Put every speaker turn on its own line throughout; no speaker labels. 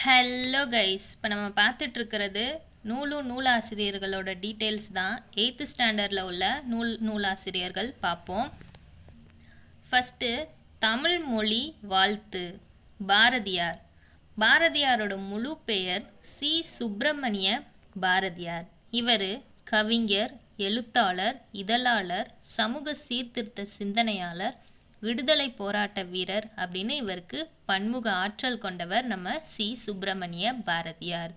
Hello guys, இப்போ நம்ம பார்த்துட்ருக்கிறது நூலாசிரியர்களோட details தான். 8th ஸ்டாண்டர்டில் உள்ள நூலாசிரியர்கள் பார்ப்போம். ஃபஸ்ட்டு தமிழ் மொழி வாழ்த்து. பாரதியார். பாரதியாரோட முழு பெயர் சி. சுப்பிரமணிய பாரதியார். இவர் கவிஞர், எழுத்தாளர், இதழாளர், சமூக சீர்திருத்த சிந்தனையாளர், விடுதலை போராட்ட வீரர் அப்படின்னு இவருக்கு பன்முக ஆற்றல் கொண்டவர் நம்ம சி. சுப்பிரமணிய பாரதியார்.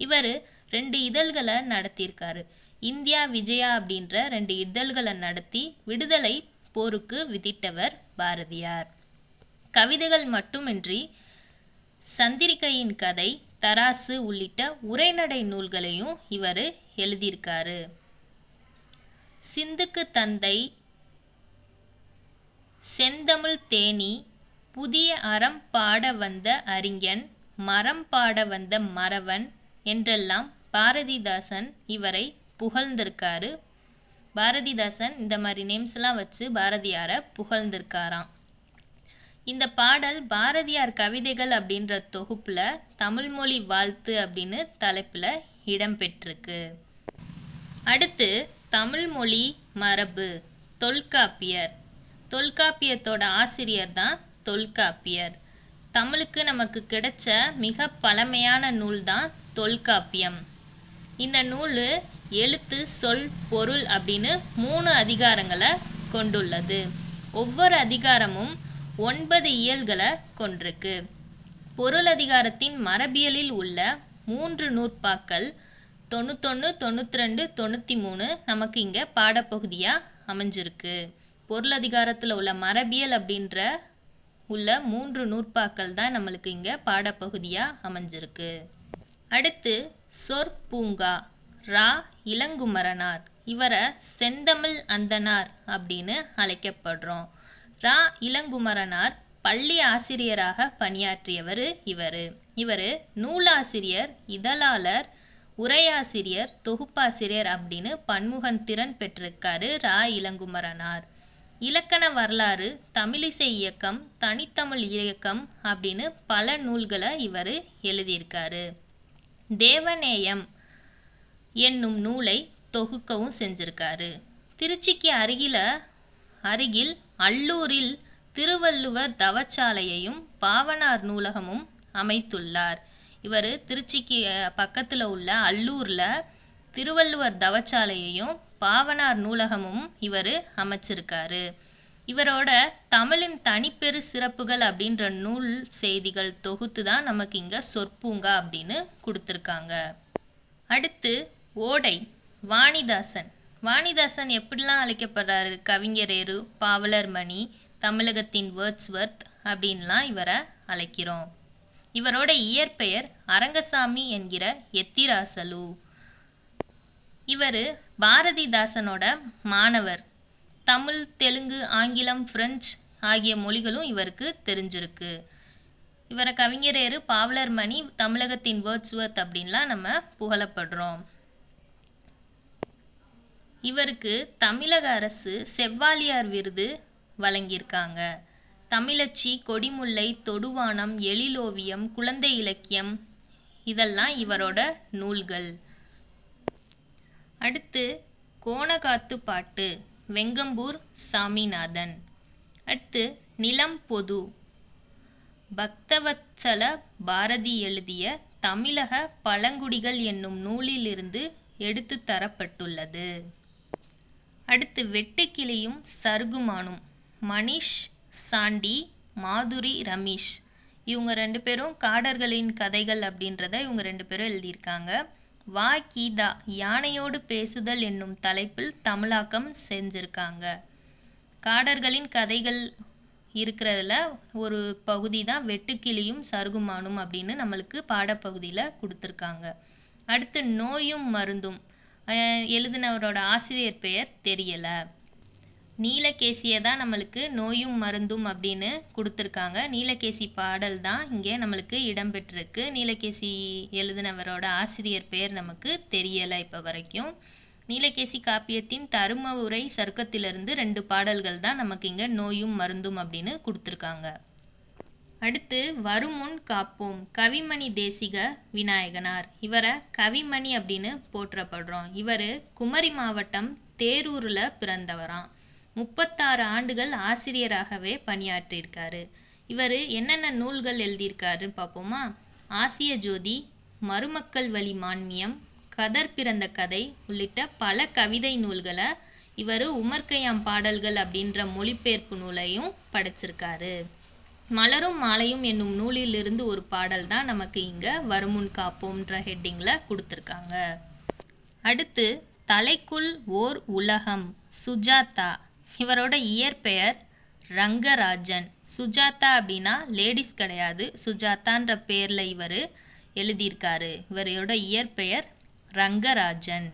இவர் 2 இதழ்களை நடத்தியிருக்காரு. இந்தியா விஜயா அப்படின்ற 2 இதழ்களை நடத்தி விடுதலை போருக்கு விதித்தவர் பாரதியார். கவிதைகள் மட்டுமின்றி சந்திரிகையின் கதை, தராசு உள்ளிட்ட உரைநடை நூல்களையும் இவர் எழுதியிருக்காரு. சிந்துக்கு தந்தை, செந்தமிழ் தேனி, புதிய அறம் பாட வந்த அறிஞன், மரம் பாட வந்த மறவன் என்றெல்லாம் பாரதிதாசன் இவரை புகழ்ந்திருக்காரு. பாரதிதாசன் இந்த மாதிரி நேம்ஸ்லாம் வச்சு பாரதியாரை புகழ்ந்திருக்காராம். இந்த பாடல் பாரதியார் கவிதைகள் அப்படின்ற தொகுப்பில் தமிழ்மொழி வாழ்த்து அப்படின்னு தலைப்பில் இடம்பெற்றிருக்கு. அடுத்து தமிழ்மொழி மரபு. தொல்காப்பியர். தொல்காப்பியத்தோட ஆசிரியர் தான் தொல்காப்பியர். தமிழுக்கு நமக்கு கிடைச்ச மிக பழமையான நூல் தான் தொல்காப்பியம். இந்த நூல் எழுத்து, சொல், பொருள் அப்படின்னு 3 அதிகாரங்களை கொண்டுள்ளது. ஒவ்வொரு அதிகாரமும் 9 இயல்களை கொண்டிருக்கு. பொருள் அதிகாரத்தின் மரபியலில் உள்ள 3 நூற்பாக்கள் 91, 92, 93 நமக்கு இங்கே பாடப்பகுதியாக அமைஞ்சிருக்கு. பொருள் அதிகாரத்தில் உள்ள மரபியல் அப்படின்ற உள்ள 3 நூற்பாக்கள் தான் நம்மளுக்கு இங்கே பாடப்பகுதியாக அமைஞ்சிருக்கு. அடுத்து சொற்பூங்கா. ரா. இளங்குமரனார். இவரை செந்தமிழ் அந்தனார் அப்படின்னு அழைக்கப்படுறோம். ரா. இளங்குமரனார் பள்ளி ஆசிரியராக பணியாற்றியவர். இவர் நூலாசிரியர், இதழாளர், உரையாசிரியர், தொகுப்பாசிரியர் அப்படின்னு பன்முகன் திறன் பெற்றிருக்காரு ரா. இளங்குமரனார். இலக்கண வரலாறு, தமிழிசை இயக்கம், தனித்தமிழ் இயக்கம் அப்படின்னு பல நூல்களை இவர் எழுதியிருக்காரு. தேவநேயம் என்னும் நூலை தொகுக்கவும் செஞ்சிருக்காரு. திருச்சிக்கு அருகில் அல்லூரில் திருவள்ளுவர் தவச்சாலையையும் பாவனார் நூலகமும் அமைத்துள்ளார். இவர் திருச்சிக்கு பக்கத்தில் உள்ள அல்லூரில் திருவள்ளுவர் தவச்சாலையையும் பாவனார் நூலகமும் இவர் அமைச்சிருக்காரு. இவரோட தமிழின் தனிப்பெரு சிறப்புகள் அப்படின்ற நூல் செய்திகள் தொகுத்து தான் நமக்கு இங்கே சொற்பூங்கா அப்படின்னு கொடுத்துருக்காங்க. அடுத்து ஓடை. வாணிதாசன். வாணிதாசன் எப்படிலாம் அழைக்கப்படுறாரு? கவிஞரேறு, பாவலர் மணி, தமிழகத்தின் வேர்ட்ஸ்வர்த் அப்படின்லாம் இவரை அழைக்கிறோம். இவரோட இயற்பெயர் அரங்கசாமி என்கிற எத்திராசலு. இவர் பாரதிதாசனோட மாணவர். தமிழ், தெலுங்கு, ஆங்கிலம், பிரெஞ்சு ஆகிய மொழிகளும் இவருக்கு தெரிஞ்சிருக்கு. இவரை கவிஞரேறு, பாவலர் மணி, தமிழகத்தின் வேர்ட்ஸ்வர்த் அப்படின்லாம் நம்ம புகழப்படுறோம். இவருக்கு தமிழக அரசு செவ்வாலியார் விருது வழங்கியிருக்காங்க. தமிழச்சி, கொடிமுல்லை, தொடுவானம், எழிலோவியம், குழந்தை இலக்கியம் இதெல்லாம் இவரோட நூல்கள். அடுத்து கோணகாத்து பாட்டு. வெங்கம்பூர் சாமிநாதன். அடுத்து நிலம் பொது. பக்தவத்சல பாரதி எழுதிய தமிழக பழங்குடிகள் என்னும் நூலிலிருந்து எடுத்து தரப்பட்டுள்ளது. அடுத்து வெட்டுக்கிளியும் சருகுமானும். மணிஷ் சாண்டி, மாதுரி ரமேஷ். இவங்க 2 பேரும் காடர்களின் கதைகள் அப்படின்றத இவங்க 2 பேரும் எழுதியிருக்காங்க. வா. கீதா யானையோடு பேசுதல் என்னும் தலைப்பில் தமிழாக்கம் செஞ்சுருக்காங்க. காடர்களின் கதைகள் இருக்கிறதுல ஒரு பகுதி தான் வெட்டுக்கிளியும் சருகுமானும் அப்படின்னு நம்மளுக்கு பாடப்பகுதியில் கொடுத்துருக்காங்க. அடுத்து நோயும் மருந்தும். எழுதினவரோட ஆசிரியர் பெயர் தெரியலை. நீலகேசியை தான் நம்மளுக்கு நோயும் மருந்தும் அப்படின்னு கொடுத்துருக்காங்க. நீலகேசி பாடல் தான் இங்கே நம்மளுக்கு இடம்பெற்றிருக்கு. நீலகேசி எழுதினவரோட ஆசிரியர் பெயர் நமக்கு தெரியலை இப்போ வரைக்கும். நீலகேசி காப்பியத்தின் தரும உரை சருக்கத்திலிருந்து 2 பாடல்கள் தான் நமக்கு இங்கே நோயும் மருந்தும் அப்படின்னு கொடுத்துருக்காங்க. அடுத்து வருமுன் காப்போம் கவிமணி தேசிக விநாயகனார். இவரை கவிமணி அப்படின்னு போற்றப்படுறோம். இவர் குமரி மாவட்டம் தேரூரில் பிறந்தவராம். 36 ஆண்டுகள் ஆசிரியராகவே பணியாற்றியிருக்காரு. இவர் என்னென்ன நூல்கள் எழுதியிருக்காருன்னு பார்ப்போமா? ஆசிய ஜோதி, மருமக்கள் வழி மான்மியம், கதர் பிறந்த கதை உள்ளிட்ட பல கவிதை நூல்களை இவர் உமர்கயாம் பாடல்கள் அப்படின்ற மொழிபெயர்ப்பு நூலையும் படைச்சிருக்காரு. மலரும் மாலையும் என்னும் நூலிலிருந்து ஒரு பாடல் தான் நமக்கு இங்கே வருமுன் காப்போம்ன்ற ஹெட்டிங்கில் கொடுத்துருக்காங்க. அடுத்து தலைக்குள் ஓர் உலகம் சுஜாதா. இவரோட இயற்பெயர் ரங்கராஜன். சுஜாதா அப்படின்னா லேடிஸ் கிடையாது, சுஜாதான்ற பேரில் இவர் எழுதியிருக்காரு. இவரோட இயற்பெயர் ரங்கராஜன்.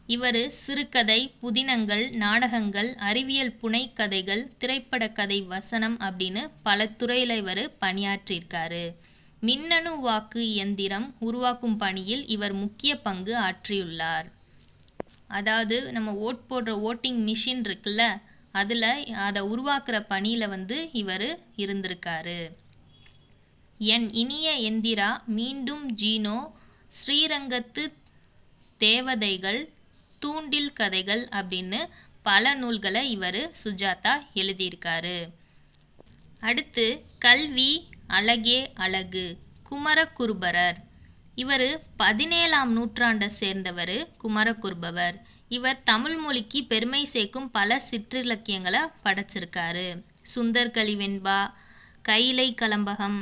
இவர் சிறுகதை, புதினங்கள், நாடகங்கள், அறிவியல் புனைக்கதைகள், திரைப்பட கதை, வசனம் அப்படின்னு பல துறையில் இவர் பணியாற்றியிருக்காரு. மின்னணு வாக்கு இயந்திரம் உருவாக்கும் பணியில் இவர் முக்கிய பங்கு ஆற்றியுள்ளார். அதாவது நம்ம ஓட் போடுற ஓட்டிங் மிஷின் இருக்குல்ல, அதில் அதை உருவாக்குற பணியில் இவர் இருந்திருக்காரு. என் இனிய எந்திரா, மீண்டும் ஜீனோ, ஸ்ரீரங்கத்து தேவதைகள், தூண்டில் கதைகள் அப்படின்னு பல நூல்களை இவர் சுஜாதா எழுதியிருக்காரு. அடுத்து கல்வி அழகே அழகு குமரகுருபரர். இவர் 17ஆம் நூற்றாண்டை சேர்ந்தவர் குமரகுருபரர். இவர் தமிழ் மொழிக்கு பெருமை சேர்க்கும் பல சிற்றிலக்கியங்களை படைச்சிருக்காரு. சுந்தர்கலி வெண்பா, கைலை கலம்பகம்,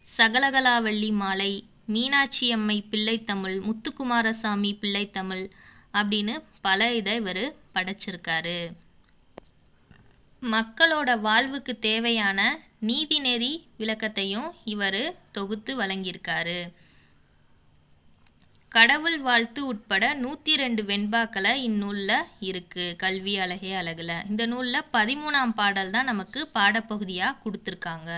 சகலகலாவள்ளி மாலை, மீனாட்சியம்மை பிள்ளைத்தமிழ், முத்துக்குமாரசாமி பிள்ளைத்தமிழ் அப்படின்னு பல இதை இவர் படைச்சிருக்காரு. மக்களோட வாழ்வுக்கு தேவையான நீதிநெறி விளக்கத்தையும் இவர் தொகுத்து வழங்கியிருக்காரு. கடவுள் வாழ்த்து உட்பட 102 வெண்பாக்களை இந்நூலில் இருக்குது. கல்வி அழகே அழகுல இந்த நூலில் 13ஆம் பாடல் தான் நமக்கு பாடப்பகுதியாக கொடுத்துருக்காங்க.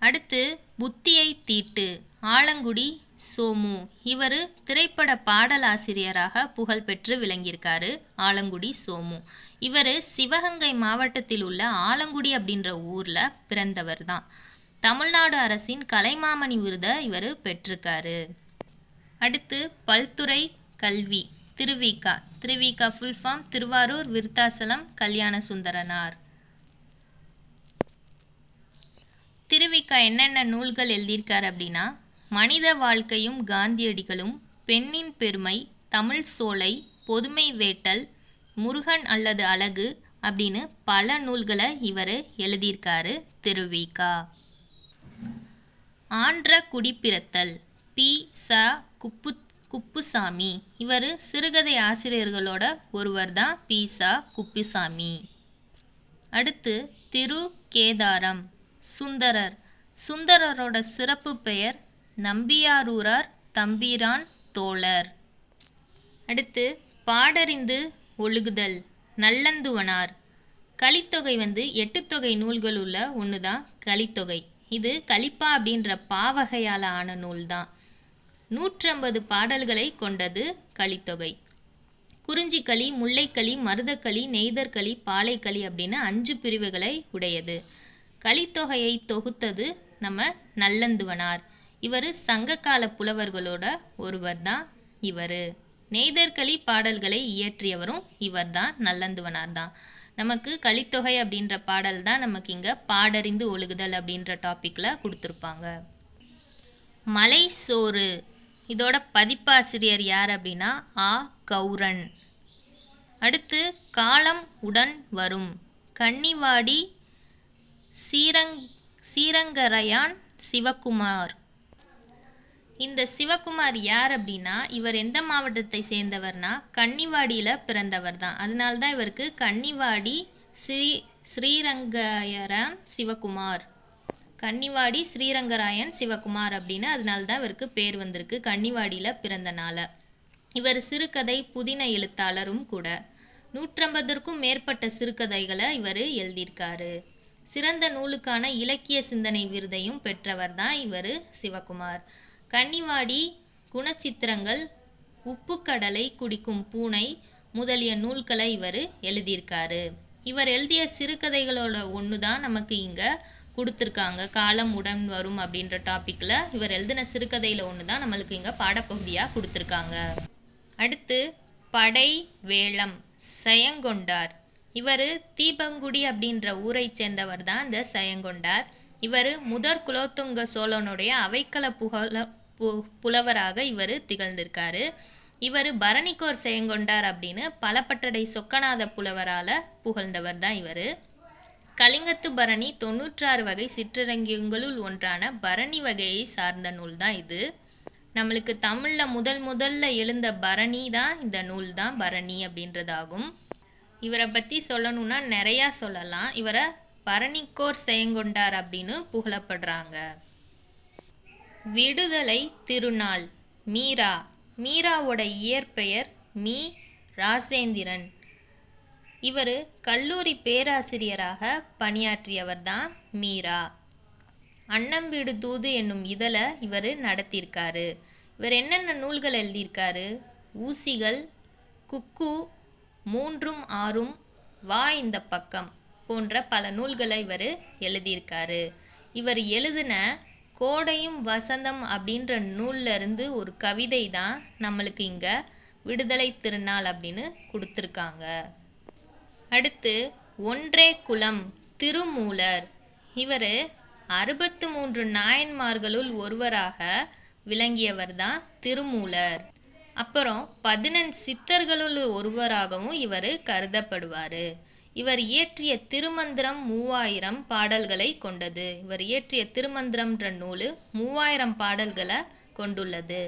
அடுத்து புத்தியை தீட்டு ஆலங்குடி சோமு. இவர் திரைப்பட பாடலாசிரியராக புகழ்பெற்று விளங்கியிருக்காரு. ஆலங்குடி சோமு இவர் சிவகங்கை மாவட்டத்தில் உள்ள ஆலங்குடி அப்படின்ற ஊரில் பிறந்தவர் தான். தமிழ்நாடு அரசின் கலைமாமணி விருதை இவர் பெற்றிருக்காரு. அடுத்து பல்துறை கல்வி திருவிக. திருவிக ஃபுல் ஃபார்ம் திருவாரூர் விருத்தாசலம் கல்யாண சுந்தரனார். திருவிக என்னென்ன நூல்கள் எழுதியிருக்கார் அப்படின்னா, மனித வாழ்க்கையும் காந்தியடிகளும், பெண்ணின் பெருமை, தமிழ் சோலை, பொதுமை வேட்டல், முருகன் அல்லது அழகு அப்படின்னு பல நூல்களை இவர் எழுதியிருக்காரு திருவிக. ஆன்ற குடிப்பிறத்தல் பி. ச. குப்புசாமி. இவர் சிறுகதை ஆசிரியர்களோட ஒருவர் தான் பி. ச. குப்புசாமி. அடுத்து திரு கேதாரம் சுந்தரர். சுந்தரரோட சிறப்பு பெயர் நம்பியாரூரார் தம்பிரான் தோழர். அடுத்து பாடறிந்து ஒழுகுதல் நல்லந்துவனார். கலித்தொகை 8 தொகை நூல்கள் உள்ள ஒன்று தான் கலித்தொகை. இது கலிப்பா அப்படின்ற பாவகையால் ஆன நூல் தான். 150 பாடல்களை கொண்டது கலித்தொகை. குறிஞ்சிக்களி, முல்லைக்களி, மருதக்களி, நெய்தற்களி, பாலைக்களி அப்படின்னு 5 பிரிவுகளை உடையது. கலித்தொகையை தொகுத்தது நம்ம நல்லந்துவனார். இவர் சங்ககால புலவர்களோட ஒருவர் தான் இவர். நெய்தற்களி பாடல்களை இயற்றியவரும் இவர் தான், நல்லந்துவனார் தான். நமக்கு கலித்தொகை அப்படின்ற பாடல் தான் நமக்கு இங்கே பாடறிந்து ஒழுகுதல் அப்படின்ற டாப்பிக்கில் கொடுத்துருப்பாங்க. மலை சோறு இதோட பதிப்பாசிரியர் யார் அப்படின்னா ஆ. கௌரன். அடுத்து காலம் உடன் வரும் கன்னிவாடி சீரங்கரையான் சிவகுமார். இந்த சிவகுமார் யார் அப்படின்னா, இவர் எந்த மாவட்டத்தை சேர்ந்தவர்னா கன்னிவாடியில் பிறந்தவர் தான். அதனால தான் இவருக்கு கன்னிவாடி ஸ்ரீரங்கராயன் சிவகுமார், கன்னிவாடி ஸ்ரீரங்கராயன் சிவகுமார் அப்படின்னு அதனால தான் இவருக்கு பேர் வந்திருக்கு, கன்னிவாடியில் பிறந்தனால. இவர் சிறுகதை புதின எழுத்தாளரும் கூட. 150க்கும் மேற்பட்ட சிறுகதைகளை இவர் எழுதியிருக்காரு. சிறந்த நூலுக்கான இலக்கிய சிந்தனை விருதையும் பெற்றவர் தான் இவர் சிவகுமார். கன்னிவாடி, குணச்சித்திரங்கள், உப்புக்கடலை குடிக்கும் பூனை முதலிய நூல்களை இவர் எழுதியிருக்காரு. இவர் எழுதிய சிறுகதைகளோட ஒன்று தான் நமக்கு இங்கே கொடுத்துருக்காங்க. காலம் உடன் வரும் அப்படின்ற டாப்பிக்கில் இவர் எழுதின சிறுகதையில் ஒன்று தான் நம்மளுக்கு இங்கே பாடப்பகுதியாக கொடுத்துருக்காங்க. அடுத்து படை வேளம் செயங்கொண்டார். இவர் தீபங்குடி அப்படின்ற ஊரை சேர்ந்தவர் தான் இந்த செயங்கொண்டார். இவர் முதற் குலோத்துங்க சோழனுடைய அவைக்கள புலவராக இவர் திகழ்ந்திருக்காரு. இவர் பரணிக்கோர் செயங்கொண்டார் அப்படின்னு பலப்பட்டடை சொக்கநாத புலவரால் புகழ்ந்தவர் தான் இவர். கலிங்கத்து பரணி 96 வகை சிற்றிலக்கியங்களுள் ஒன்றான பரணி வகையை சார்ந்த நூல் தான் இது. நம்மளுக்கு தமிழில் முதல்ல எழுந்த பரணி தான் இந்த நூல் தான் பரணி அப்படின்றதாகும். இவரை பற்றி சொல்லணும்னா நிறையா சொல்லலாம். இவரை பரணிக்கோர் செயங்கொண்டார் அப்படின்னு புகழப்படுறாங்க. விடுதலை திருநாள் மீரா. மீராவோட இயற்பெயர் மீ ராசேந்திரன். இவர் கல்லூரி பேராசிரியராக பணியாற்றியவர் தான் மீரா. அன்னம்பீடு தூது என்னும் இதழை இவர் நடத்தியிருக்காரு. இவர் என்னென்ன நூல்கள் எழுதியிருக்காரு? ஊசிகள், குக்கு, 3ம் 6ம், வா இந்த பக்கம் போன்ற பல நூல்களை இவர் எழுதியிருக்காரு. இவர் எழுதின கோடையும் வசந்தம் அப்படின்ற நூல்ல இருந்து ஒரு கவிதை தான் நம்மளுக்கு இங்கே விடுதலை திருநாள் அப்படின்னு கொடுத்துருக்காங்க. அடுத்து ஒன்றே குலம் திருமூலர். இவர் 63 நாயன்மார்களுள் ஒருவராக விளங்கியவர் தான் திருமூலர். அப்புறம் 14 சித்தர்களுள் ஒருவராகவும் இவர் கருதப்படுவார். இவர் இயற்றிய திருமந்திரம் 3000 பாடல்களை கொண்டது. இவர் இயற்றிய திருமந்திரம்ன்ற நூல் 3000 பாடல்களை கொண்டுள்ளது.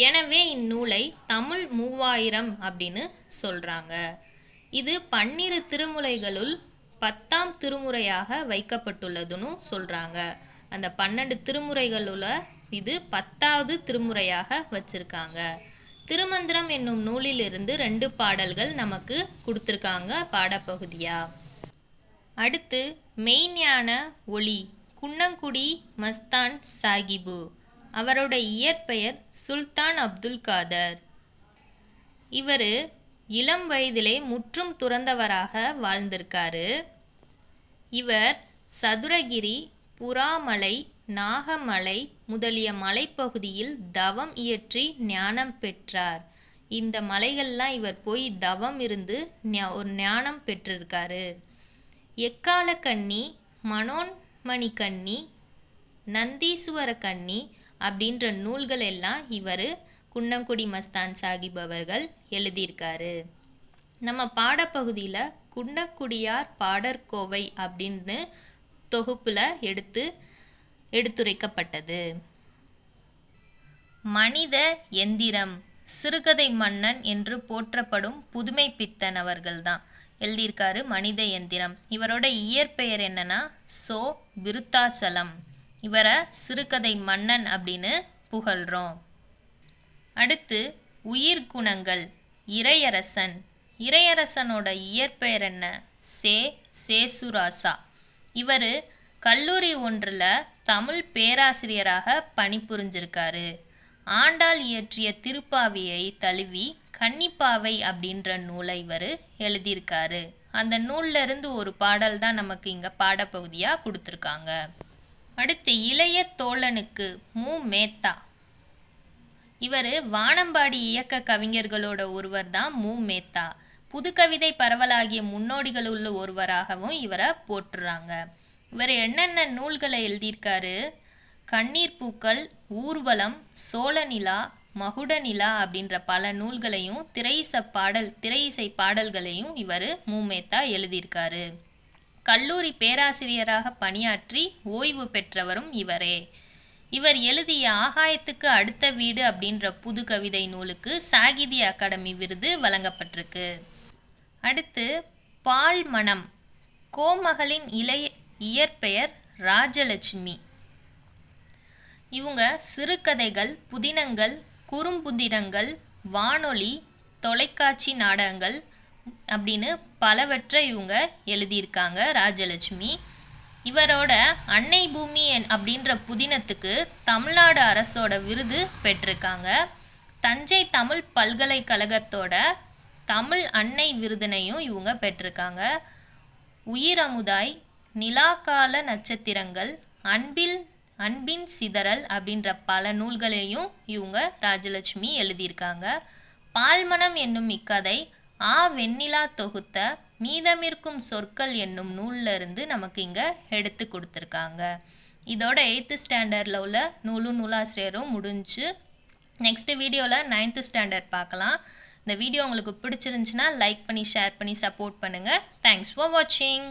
எனவே இந்நூலை தமிழ் 3000 அப்படின்னு சொல்கிறாங்க. இது 12 திருமுறைகளுள் 10ஆம் திருமுறையாக வைக்கப்பட்டுள்ளதுன்னு சொல்கிறாங்க. அந்த 12 திருமுறைகளுள்ள இது 10வது திருமுறையாக வச்சிருக்காங்க. திருமந்திரம் என்னும் நூலிலிருந்து 2 பாடல்கள் நமக்கு கொடுத்துருக்காங்க பாடப்பகுதியா. அடுத்து மெய்ஞான ஒளி குன்னங்குடி மஸ்தான் சாகிபு. அவரோட இயற்பெயர் சுல்தான் அப்துல் காதர். இவர் இளம் வயதிலே முற்றும் துறந்தவராக வாழ்ந்திருக்காரு. இவர் சதுரகிரி, புறாமலை, நாகமலை முதலிய மலைப்பகுதியில் தவம் இயற்றி ஞானம் பெற்றார். இந்த மலைகள்லாம் இவர் போய் தவம் இருந்து ஒரு ஞானம் பெற்றிருக்காரு. எக்கால கன்னி, மனோன்மணி கன்னி, நந்தீசுவர கன்னி அப்படின்ற நூல்கள் எல்லாம் இவர் குன்னங்குடி மஸ்தான் சாகிப் அவர்கள் எழுதியிருக்காரு. நம்ம பாடப்பகுதியில் குன்னக்குடியார் பாடற்கோவை அப்படின்னு தொகுப்பில் எடுத்துரைக்கப்பட்டது. மனித எந்திரம் சிறுகதை மன்னன் என்று போற்றப்படும் புதுமை பித்தன் அவர்கள் தான் எழுதியிருக்காரு மனித எந்திரம். இவரோட இயற்பெயர் என்னன்னா சோ விருத்தாசலம். இவரை சிறுகதை மன்னன் அப்படின்னு புகழ்கிறோம். அடுத்து உயிர் குணங்கள் இறையரசன். இறையரசனோட இயற்பெயர் என்ன? சேசுராசா. இவர் கல்லூரி ஒன்றில் தமிழ் பேராசிரியராக பணிபுரிஞ்சிருக்காரு. ஆண்டாள் இயற்றிய திருப்பாவியை தழுவி கன்னிப்பாவை அப்படின்ற நூலை இவர் எழுதியிருக்காரு. அந்த நூல்ல இருந்து ஒரு பாடல் தான் நமக்கு இங்கே பாடப்பகுதியாக கொடுத்துருக்காங்க. அடுத்து இளைய தோழனுக்கு மு மேத்தா. இவர் வானம்பாடி இயக்க கவிஞர்களோட ஒருவர் தான் மு மேத்தா. புதுக்கவிதை பரவலாகிய முன்னோடிகளுள்ள ஒருவராகவும் இவரை போற்றுறாங்க. இவர் என்னென்ன நூல்களை எழுதியிருக்காரு? கண்ணீர் பூக்கள், ஊர்வலம், சோழநிலா, மகுடநிலா அப்படின்ற பல நூல்களையும் திரையிசை பாடல்களையும் இவர் மு மேத்தா எழுதியிருக்காரு. கல்லூரி பேராசிரியராக பணியாற்றி ஓய்வு பெற்றவரும் இவரே. இவர் எழுதிய ஆகாயத்துக்கு அடுத்த வீடு அப்படின்ற புது கவிதை நூலுக்கு சாகித்ய அகாடமி விருது வழங்கப்பட்டிருக்கு. அடுத்து பால் மணம். கோமகளின் இயற்பெயர் ராஜலட்சுமி. இவங்க சிறுகதைகள், புதினங்கள், குறும்புதினங்கள், வானொலி, தொலைக்காட்சி நாடகங்கள் அப்படின்னு பலவற்றை இவங்க எழுதியிருக்காங்க ராஜலட்சுமி. இவரோட அன்னை பூமி அப்படின்ற புதினத்துக்கு தமிழ்நாடு அரசோட விருது பெற்றிருக்காங்க. தஞ்சை தமிழ் பல்கலைக்கழகத்தோட தமிழ் அன்னை விருதினையும் இவங்க பெற்றிருக்காங்க. உயிரமுதாய், நிலாக்கால நட்சத்திரங்கள், அன்பின் சிதறல் அப்படின்ற பல நூல்களையும் இவங்க ராஜலட்சுமி எழுதியிருக்காங்க. பால்மணம் என்னும் இக்கதை வெண்ணிலா தொகுத்த மீதமிருக்கும் சொற்கள் என்னும் நூல்ல இருந்து நமக்கு இங்கே எடுத்து கொடுத்துருக்காங்க. இதோட 8th ஸ்டாண்டர்டில் உள்ள நூலாசிரியரும் முடிஞ்சு. நெக்ஸ்ட் வீடியோவில் 9th ஸ்டாண்டர்ட் பார்க்கலாம். இந்த வீடியோ உங்களுக்கு பிடிச்சிருந்துச்சுன்னா லைக் பண்ணி ஷேர் பண்ணி சப்போர்ட் பண்ணுங்கள். தேங்க்ஸ் ஃபார் வாட்சிங்.